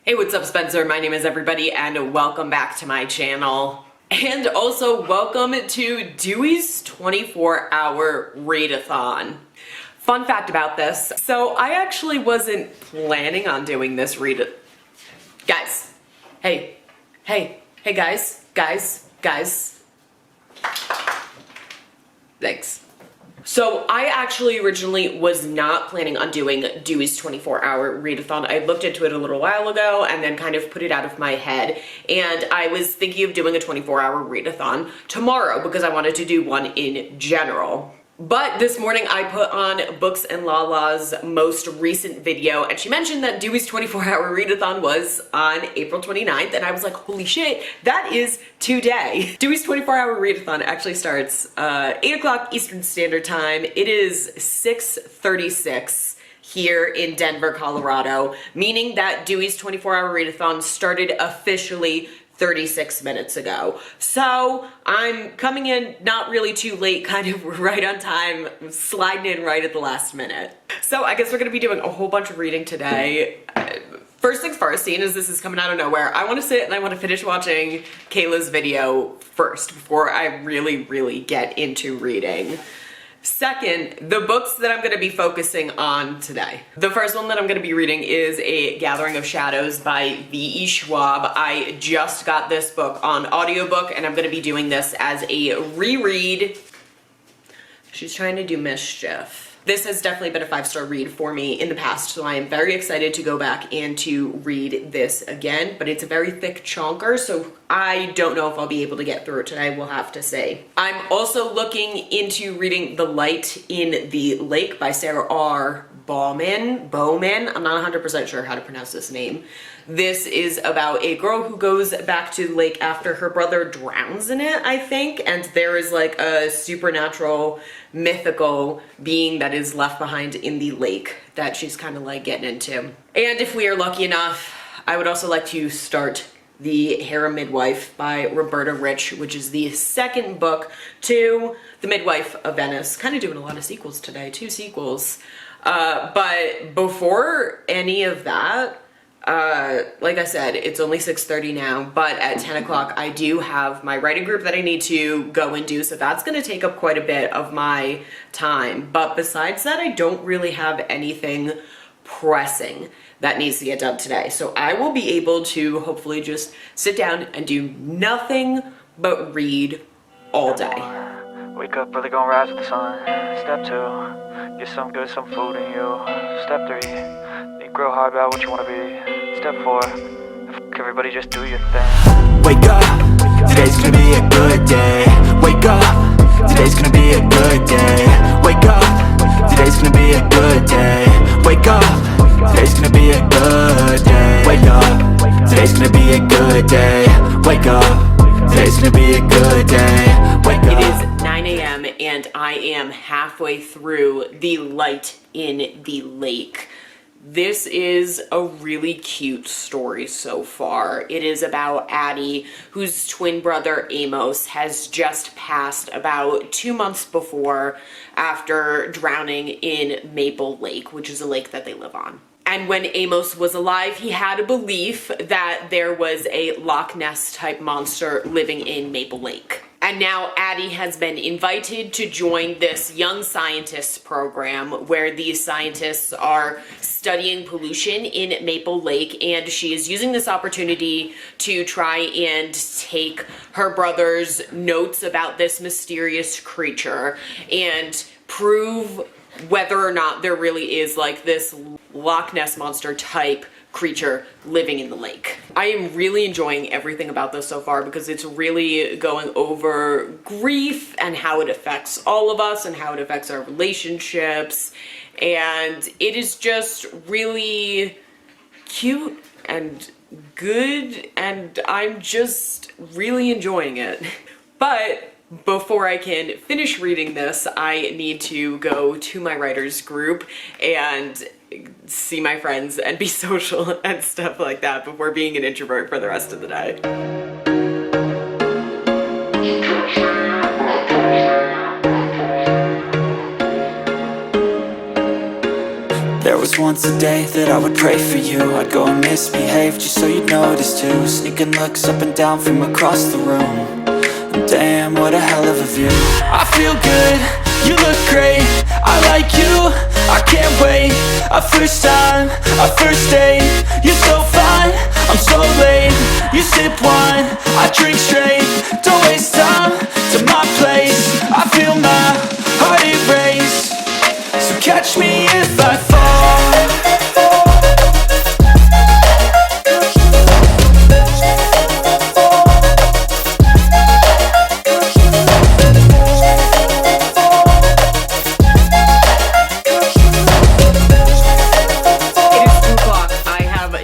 Hey, what's up, Spencer? My name is everybody, and welcome back to my channel. And also, welcome to Dewey's 24-hour Readathon. Fun fact about this, so I actually wasn't planning on doing this Guys, hey, guys. Thanks. So I actually originally was not planning on doing Dewey's 24-hour readathon. I looked into it a little while ago and then kind of put it out of my head. And I was thinking of doing a 24-hour readathon tomorrow because I wanted to do one in general. But this morning I put on Books and Lala's most recent video, and she mentioned that Dewey's 24-hour readathon was on April 29th, and I was like, holy shit, that is today. Dewey's 24-hour readathon actually starts 8 o'clock Eastern Standard Time. It is 6:36 here in Denver, Colorado, meaning that Dewey's 24-hour readathon started officially 36 minutes ago. So I'm coming in not really too late, kind of right on time, sliding in right at the last minute. So I guess we're gonna be doing a whole bunch of reading today. First things first, seeing as this is coming out of nowhere, I want to sit and I want to finish watching Kayla's video first before I really get into reading. Second, the books that I'm going to be focusing on today. The first one that I'm going to be reading is A Gathering of Shadows by V.E. Schwab. I just got this book on audiobook, and I'm going to be doing this as a reread. She's trying to do mischief. This has definitely been a 5-star read for me in the past, so I am very excited to go back and to read this again, but it's a very thick chonker, so I don't know if I'll be able to get through it today, we'll have to say. I'm also looking into reading The Light in the Lake by Sarah R. Bowman. I'm not 100% sure how to pronounce this name. This is about a girl who goes back to the lake after her brother drowns in it, I think, and there is like a supernatural, mythical being that is left behind in the lake that she's kind of like getting into. And if we are lucky enough, I would also like to start The Harem Midwife by Roberta Rich, which is the second book to The Midwife of Venice. Kind of doing a lot of sequels today, 2 sequels. But before any of that, like I said, it's only 6:30 now, but at 10 o'clock I do have my writing group that I need to go and do, so that's going to take up quite a bit of my time. But besides that, I don't really have anything pressing that needs to get done today. So I will be able to hopefully just sit down and do nothing but read all day. Wake up early, gonna rise with the sun. Step 2, get some good, some food in you. Step 3, think real hard about what you wanna be. Step 4, everybody just do your thing. Wake up, today's gonna be a good day. Wake up, today's gonna be a good day. Wake up, today's gonna be a good day. Wake up, today's gonna be a good day. Wake up, today's gonna be a good day. Wake up, today's gonna be a good day. Wake up. It is 9 a.m. and I am halfway through The Light in the Lake. This is a really cute story so far. It is about Addie, whose twin brother Amos has just passed about 2 months before after drowning in Maple Lake, which is a lake that they live on. And when Amos was alive, he had a belief that there was a Loch Ness type monster living in Maple Lake. And now Addie has been invited to join this young scientists program where these scientists are studying pollution in Maple Lake, and she is using this opportunity to try and take her brother's notes about this mysterious creature and prove whether or not there really is like this Loch Ness monster type creature living in the lake. I am really enjoying everything about this so far because it's really going over grief and how it affects all of us and how it affects our relationships, and it is just really cute and good, and I'm just really enjoying it. But before I can finish reading this, I need to go to my writer's group and see my friends and be social and stuff like that before being an introvert for the rest of the day. There was just once a day that I would pray for you. I'd go and misbehave just so you'd notice too. Sneaking looks up and down from across the room. And damn, what a hell of a view. I feel good, you look great, I like you, I can't wait. A first time, a first date, you're so fine, I'm so late. You sip wine, I drink straight. Don't waste time to my place. I feel my heart erase. So catch me if I fall.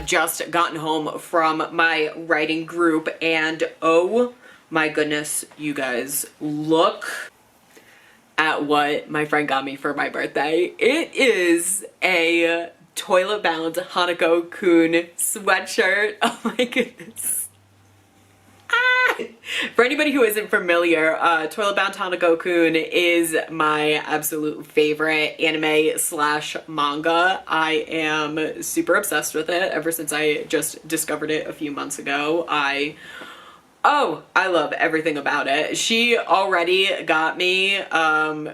Just gotten home from my writing group, and oh my goodness, you guys, look at what my friend got me for my birthday. It is a toilet bound Hanako-kun sweatshirt. Oh my goodness. For anybody who isn't familiar, Toilet Bound Hanako-kun is my absolute favorite anime slash manga. I am super obsessed with it ever since I just discovered it a few months ago. I love everything about it. She already got me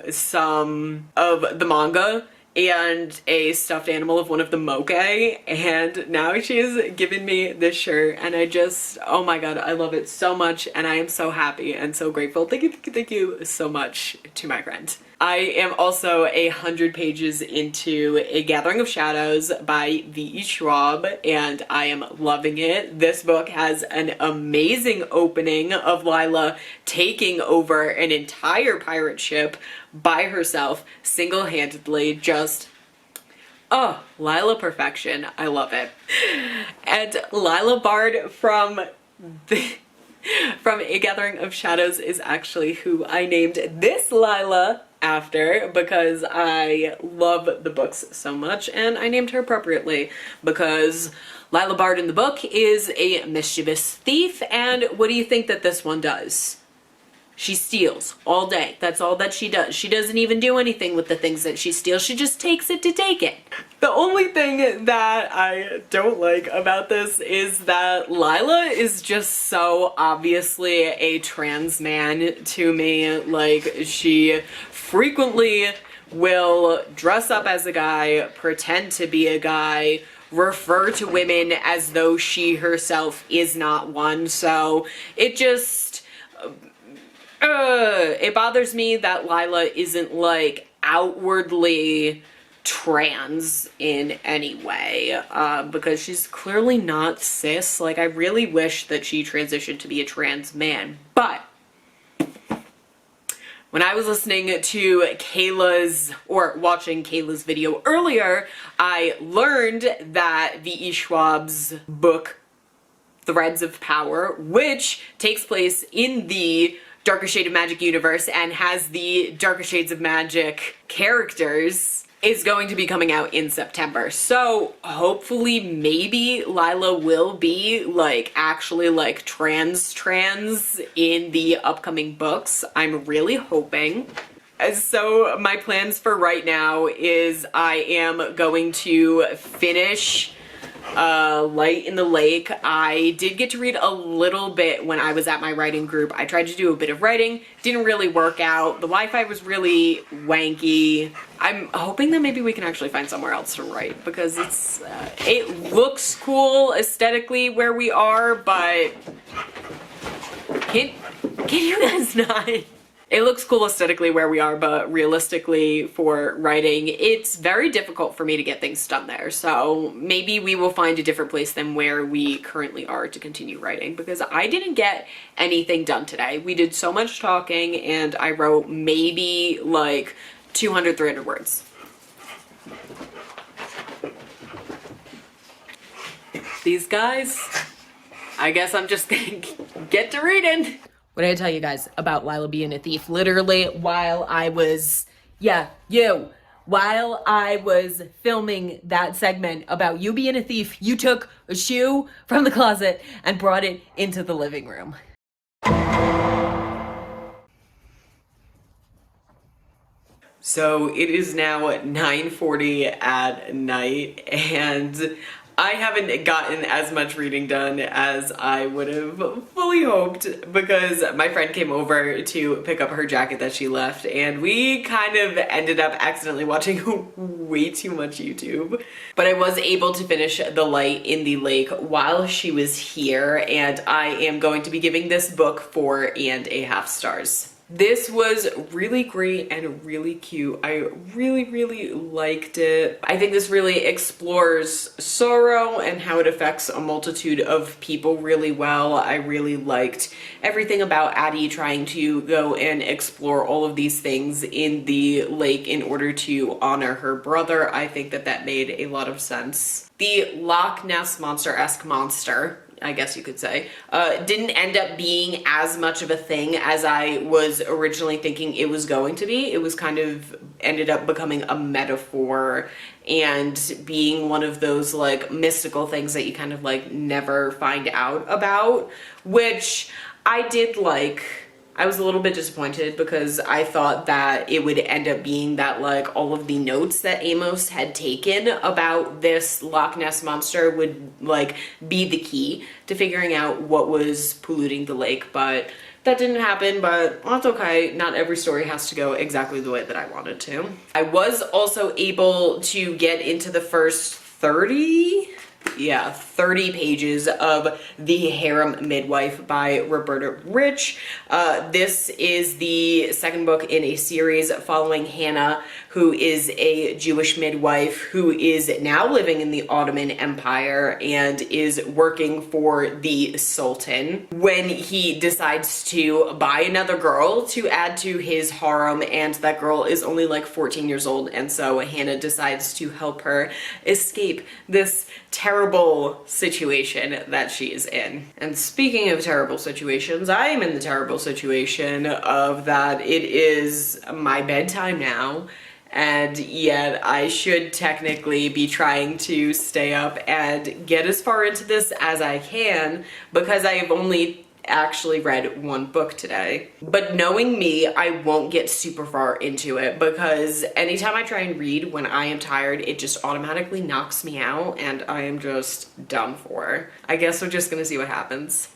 some of the manga and a stuffed animal of one of the moke, and now she's given me this shirt, and I just, oh my god, I love it so much, and I am so happy and so grateful. Thank you so much to my friend. I am also 100 pages into A Gathering of Shadows by V.E. Schwab, and I am loving it. This book has an amazing opening of Lila taking over an entire pirate ship by herself, single-handedly, just, oh, Lila perfection. I love it. And Lila Bard from A Gathering of Shadows is actually who I named this Lila after, because I love the books so much, and I named her appropriately because Lila Bard in the book is a mischievous thief, and what do you think that this one does? She steals all day. That's all that she does. She doesn't even do anything with the things that she steals. She just takes it to take it. The only thing that I don't like about this is that Lila is just so obviously a trans man to me. Like, she frequently will dress up as a guy, pretend to be a guy, refer to women as though she herself is not one. So it just... it bothers me that Lila isn't, like, outwardly trans in any way, because she's clearly not cis. Like, I really wish that she transitioned to be a trans man. But when I was listening to Kayla's, or watching Kayla's video earlier, I learned that V.E. Schwab's book, Threads of Power, which takes place in the Darker Shade of Magic universe and has the Darker Shades of Magic characters, is going to be coming out in September. So hopefully maybe Lila will be like actually like trans in the upcoming books. I'm really hoping. So my plans for right now is I am going to finish Light in the Lake. I did get to read a little bit when I was at my writing group. I tried to do a bit of writing, didn't really work out. The Wi-Fi was really wanky. I'm hoping that maybe we can actually find somewhere else to write, because it's it looks cool aesthetically where we are, but can you guys not? It looks cool aesthetically where we are, but realistically for writing, it's very difficult for me to get things done there. So maybe we will find a different place than where we currently are to continue writing, because I didn't get anything done today. We did so much talking and I wrote maybe like 200, 300 words. These guys, I guess I'm just gonna get to reading. What did I tell you guys about Lila being a thief? Literally, while I was, while I was filming that segment about you being a thief, you took a shoe from the closet and brought it into the living room. So it is now 9:40 at night, and I haven't gotten as much reading done as I would have fully hoped because my friend came over to pick up her jacket that she left, and we kind of ended up accidentally watching way too much YouTube. But I was able to finish The Light in the Lake while she was here, and I am going to be giving this book 4.5 stars. This was really great and really cute. I really liked it. I think this really explores sorrow and how it affects a multitude of people really well. I really liked everything about Addie trying to go and explore all of these things in the lake in order to honor her brother. I think that that made a lot of sense. The Loch Ness Monster-esque monster, I guess you could say, didn't end up being as much of a thing as I was originally thinking it was going to be. It was kind of ended up becoming a metaphor and being one of those like mystical things that you kind of like never find out about, which I did like. I was a little bit disappointed because I thought that it would end up being that like all of the notes that Amos had taken about this Loch Ness monster would like be the key to figuring out what was polluting the lake, but that didn't happen, but that's okay. Not every story has to go exactly the way that I wanted to. I was also able to get into the first 30 pages of The Harem Midwife by Roberta Rich. This is the second book in a series following Hannah, who is a Jewish midwife who is now living in the Ottoman Empire and is working for the Sultan when he decides to buy another girl to add to his harem, and that girl is only like 14 years old, and so Hannah decides to help her escape this terrible situation that she is in. And speaking of terrible situations, I am in the terrible situation of that it is my bedtime now, and yet I should technically be trying to stay up and get as far into this as I can because I have only actually read one book today. But knowing me, I won't get super far into it because anytime I try and read when I am tired, it just automatically knocks me out and I am just done for. I guess we're just gonna see what happens.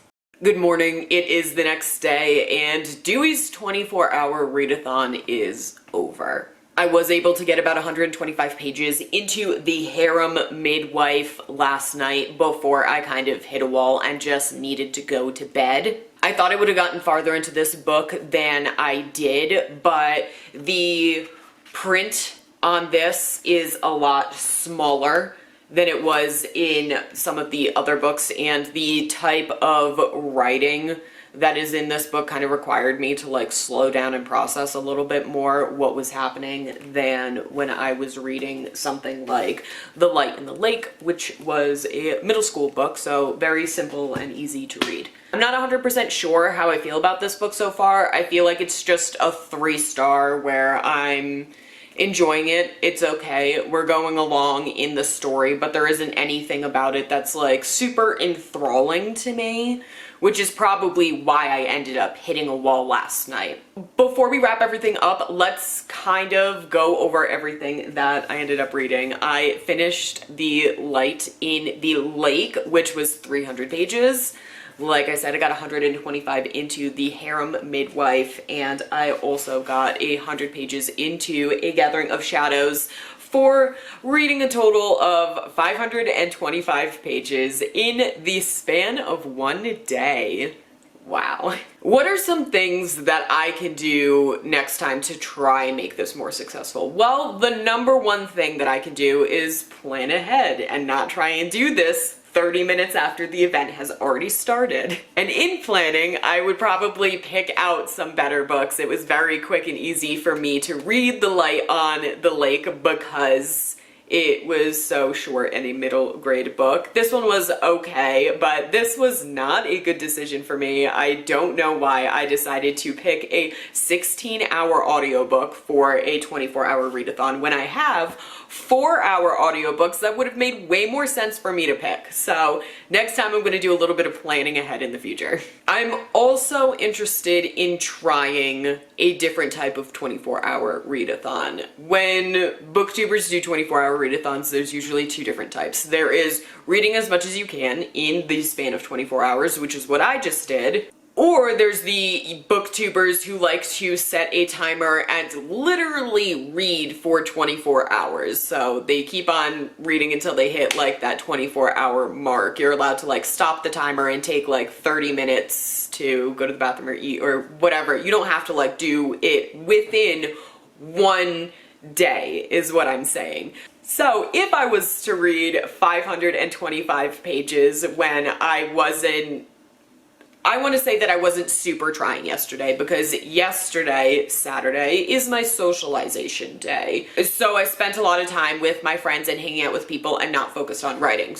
Good morning, it is the next day and Dewey's 24-hour readathon is over. I was able to get about 125 pages into The Harem Midwife last night before I kind of hit a wall and just needed to go to bed. I thought I would have gotten farther into this book than I did, but the print on this is a lot smaller than it was in some of the other books, and the type of writing that is in this book kind of required me to like slow down and process a little bit more what was happening than when I was reading something like The Light in the Lake, which was a middle school book, so very simple and easy to read. I'm not 100% sure how I feel about this book so far. I feel like it's just a 3-star where I'm enjoying it. It's okay. We're going along in the story, but there isn't anything about it that's like super enthralling to me, which is probably why I ended up hitting a wall last night. Before we wrap everything up, let's kind of go over everything that I ended up reading. I finished The Light in the Lake, which was 300 pages. Like I said, I got 125 into The Harem Midwife, and I also got 100 pages into A Gathering of Shadows for reading a total of 525 pages in the span of one day. Wow. What are some things that I can do next time to try and make this more successful? Well, the number one thing that I can do is plan ahead and not try and do this 30 minutes after the event has already started. And in planning, I would probably pick out some better books. It was very quick and easy for me to read The Light on the Lake because it was so short and a middle grade book. This one was okay, but this was not a good decision for me. I don't know why I decided to pick a 16-hour audiobook for a 24-hour readathon when I have 4-hour audiobooks that would have made way more sense for me to pick. So next time I'm going to do a little bit of planning ahead in the future. I'm also interested in trying a different type of 24-hour readathon. When booktubers do 24-hour readathons, there's usually two different types. There is reading as much as you can in the span of 24 hours, which is what I just did. Or there's the booktubers who like to set a timer and literally read for 24 hours. So they keep on reading until they hit like that 24-hour mark. You're allowed to like stop the timer and take like 30 minutes to go to the bathroom or eat or whatever. You don't have to like do it within one day is what I'm saying. So if I was to read 525 pages when I want to say that I wasn't super trying yesterday, because yesterday, Saturday, is my socialization day. So I spent a lot of time with my friends and hanging out with people and not focused on reading,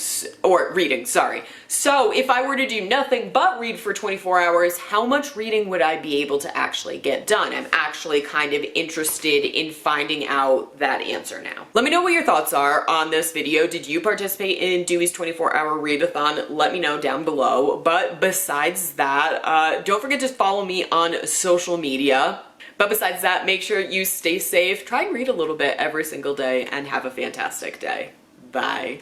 sorry. So if I were to do nothing but read for 24 hours, how much reading would I be able to actually get done? I'm actually kind of interested in finding out that answer now. Let me know what your thoughts are on this video. Did you participate in Dewey's 24-hour readathon? Let me know down below. But besides that, don't forget to follow me on social media. But besides that, make sure you stay safe, try and read a little bit every single day, and have a fantastic day. Bye.